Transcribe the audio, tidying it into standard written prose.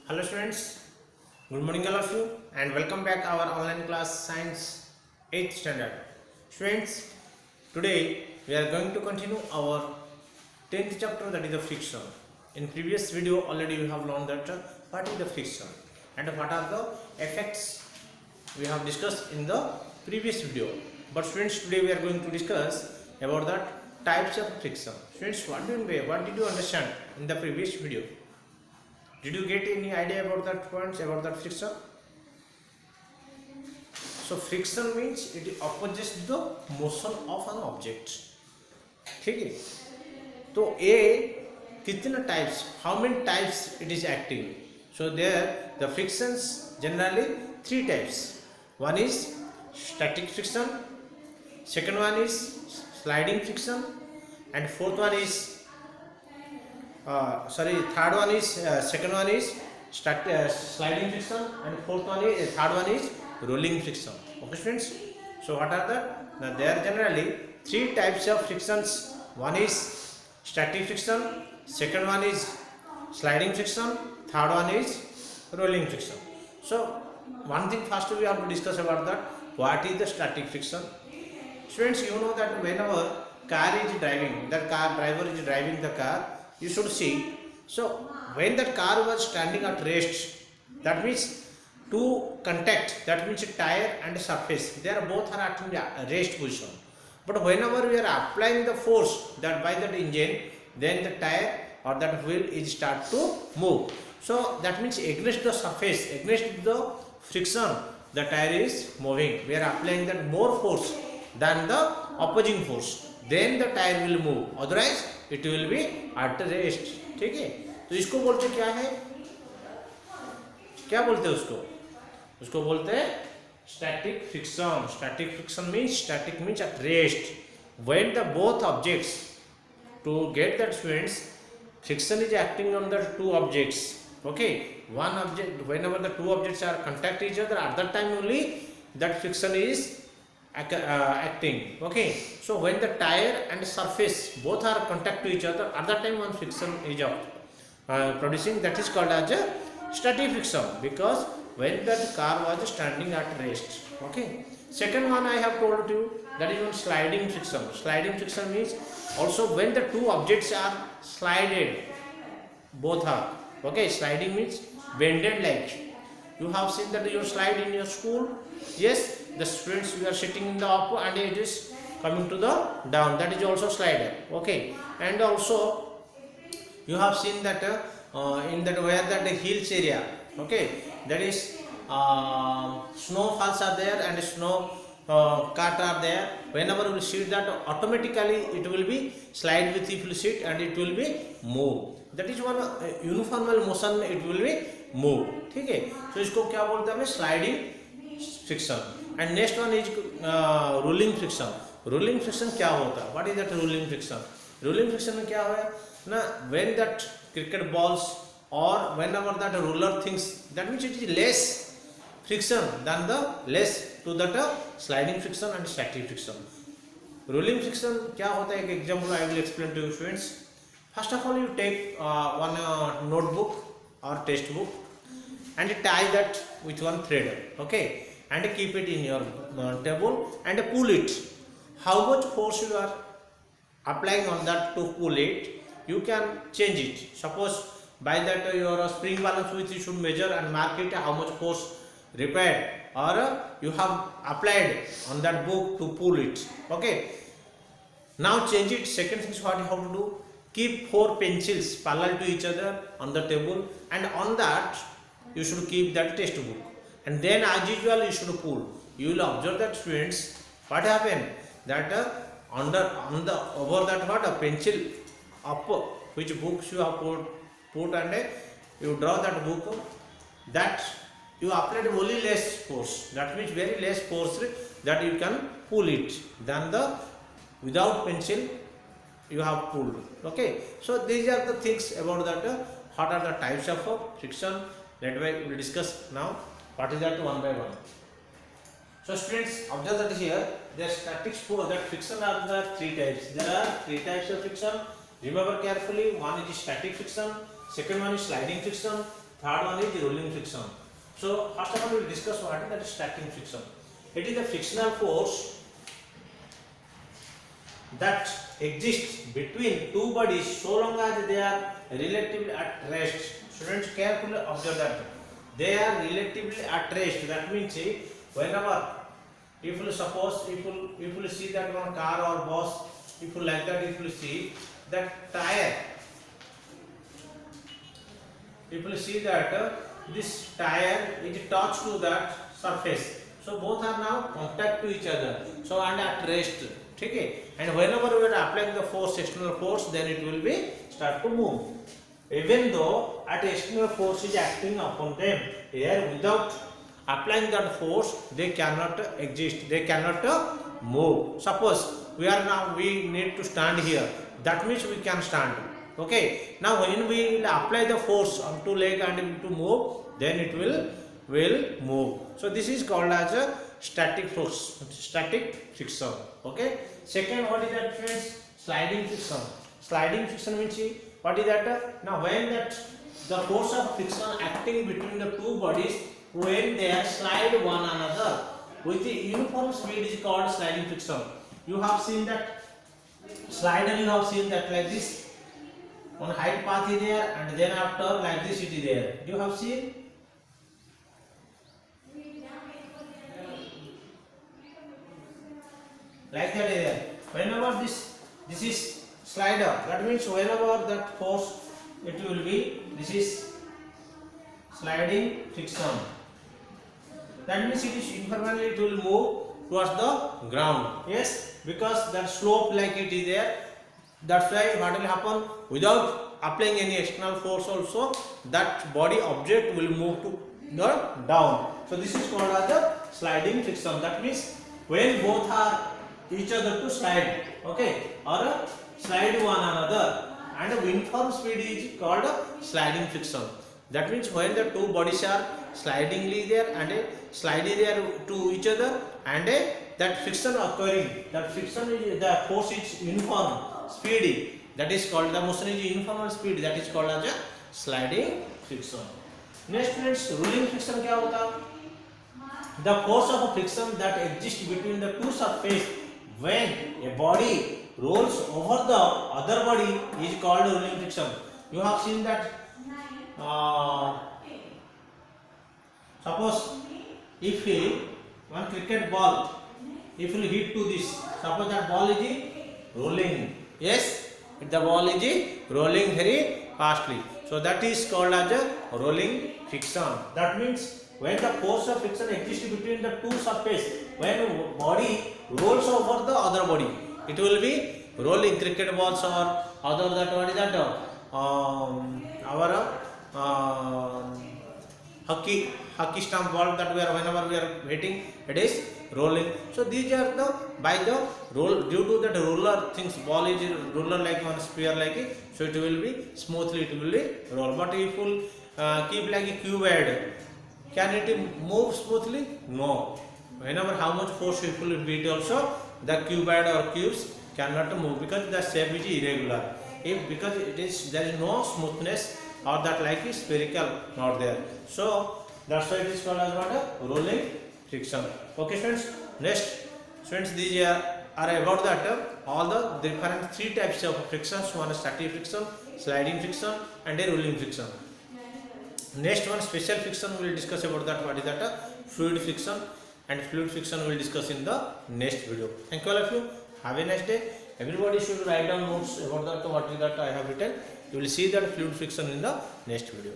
Hello students, good morning all of you and welcome back our online class Science 8th standard. Students, today we are going to continue our 10th chapter, that is the friction. In previous video already we have learned that what is the friction and what are the effects we have discussed in the previous video. But students, today we are going to discuss about the types of friction. Students, what did you understand in the previous video? Did you get any idea about that points about that friction? So friction means it opposes the motion of an object. ठीक है? तो ये कितने types? How many types it is acting? So there the frictions generally three types. One is static friction, second one is sliding friction, and fourth one is third one is second one is sliding friction, and third one is rolling friction. Okay students, so what are there are generally three types of frictions. One is static friction, second one is sliding friction, third one is rolling friction. So one thing first we have to discuss about that, what is the static friction. Students, you know that whenever car is driving, the car driver is driving the car, you should see. So when that car was standing at rest, that means to contact, that means tire and surface, they are both are at rest position. But whenever we are applying the force that by that engine, then the tire or that wheel is start to move. So that means against the surface, against the friction, the tire is moving. We are applying that more force than the opposing force, then the tire will move, otherwise it will be at rest. ठीक है? तो इसको बोलते क्या है, क्या बोलते हैं उसको बोलते हैं static friction. Static friction means, static means at rest. When the both objects, to get that students, friction is acting on the two objects. Okay, one object, whenever the two objects are contact each other, at that time only that friction is acting. Okay, so when the tire and surface both are contact to each other, at that time one friction is producing, that is called as a static friction, because when that car was standing at rest. Okay, second one I have told you, that is one sliding friction. Sliding friction means also when the two objects are slided, both are. Okay, sliding means bended, like you have seen that you slide in your school. Yes, the students, we are sitting in the up and it is coming to the down, that is also slider. Okay, and also you have seen that in that where that hills area, okay, that is snowfalls are there and snow cart are there. Whenever we sit that, automatically it will be slide with, if you sit, and it will be move. That is one uniform motion, it will be move. ठीक है? तो इसको क्या बोलते हैं, sliding friction. And next one is rolling friction. Rolling friction क्या होता है, what is that rolling friction. Rolling friction में क्या है ना, व्हेन दैट क्रिकेट बॉल्स और whenever that roller things, that means it is less friction than the less to that sliding friction and static friction. Rolling friction क्या होता है, एक example I will explain to you students. First of all, you take one notebook or textbook and tie that with one thread. Okay, and keep it in your table and pull it. How much force you are applying on that to pull it, you can change it. Suppose by that your spring balance which you should measure and mark it how much force required, or you have applied on that book to pull it. Okay, now change it. Second thing is what you have to do, keep 4 pencils parallel to each other on the table, and on that you should keep that textbook, and then as usual you should pull. You will observe that students, what happen, that on the over that what a pencil up which books you have put and you draw that book, that you applied only less force, that means very less force that you can pull it than the without pencil you have pulled. Okay, so these are the things about that what are the types of friction. That way we will discuss now what is that one by one. So students, observe that here the static force, that friction are the three types. There are three types of friction. Remember carefully, one is static friction, second one is sliding friction, Third one is rolling friction. So first of all, we will discuss what is that static friction. It is the frictional force that exists between two bodies so long as they are relatively at rest. Students, carefully observe that they are relatively at rest. That means whenever, if you suppose, if you see that one car or bus, if you like that, if you see that tire, if you see that this tire is touched to that surface, so both are now contact to each other, so and at rest. Okay, and whenever we are applying the force, external force, then it will be start to move. Even though at external force is acting upon them, here without applying that force, they cannot exist, they cannot move. Suppose we need to stand here, that means we can stand. Okay, now when we will apply the force on two leg and to move, then it will move. So this is called as a static force, static friction. Okay, second, what is that, friends? Sliding friction. Sliding friction means what is that? Now when that the force of friction acting between the two bodies, when they slide one another with the uniform speed, is called sliding friction. You have seen that slider, you have seen that like this, one height path is there, and then after like this it is there. You have seen? Like that is there. Whenever this is slider, that means whenever that force, it will be, this is sliding friction. That means it is informally, it will move towards the ground. Yes, because that slope like it is there. That's why what will happen, without applying any external force also, that body object will move to the down. So this is called as the sliding friction. That means when both are each other to slide, okay, or slide one another, and uniform speed is called sliding friction. That means when the two bodies are slidingly there and sliding there to each other, and that friction occurring, that friction is, the force is uniform speed, that is called, the motion is uniform speed, that is called as a sliding friction. Next, friends, rolling friction क्या होता? The force of friction that exists between the two surfaces when a body rolls over the other body is called rolling friction. You have seen that. Suppose if one cricket ball, if you hit to this, suppose that ball is rolling. Yes, the ball is rolling very fastly. So that is called as a rolling friction. That means when the force of friction exists between the two surfaces, when body rolls over the other body, it will be rolling. Cricket balls or other, that what is that? Our hockey stump ball that we are, whenever we are hitting, it is rolling. So these are the, by the roll, due to that roller things, ball is roller like one sphere like it, so it will be smoothly, it will be roll. But if you keep like a cuboid, can it move smoothly? No. Whenever how much force it will beat also, the cuboid or cubes cannot move because the shape is irregular. If because it is, there is no smoothness, or that like is spherical not there. So that's why it is called as what? A rolling friction. Okay, friends. Next, friends, these are about that all the different three types of frictions. One is static friction, sliding friction, and a rolling friction. Next one, special friction, we will discuss about that. What is that? Fluid friction, and fluid friction we will discuss in the next video. Thank you all of you. Have a nice day. Everybody should write down notes about that. What is that I have written. You will see that fluid friction in the next video.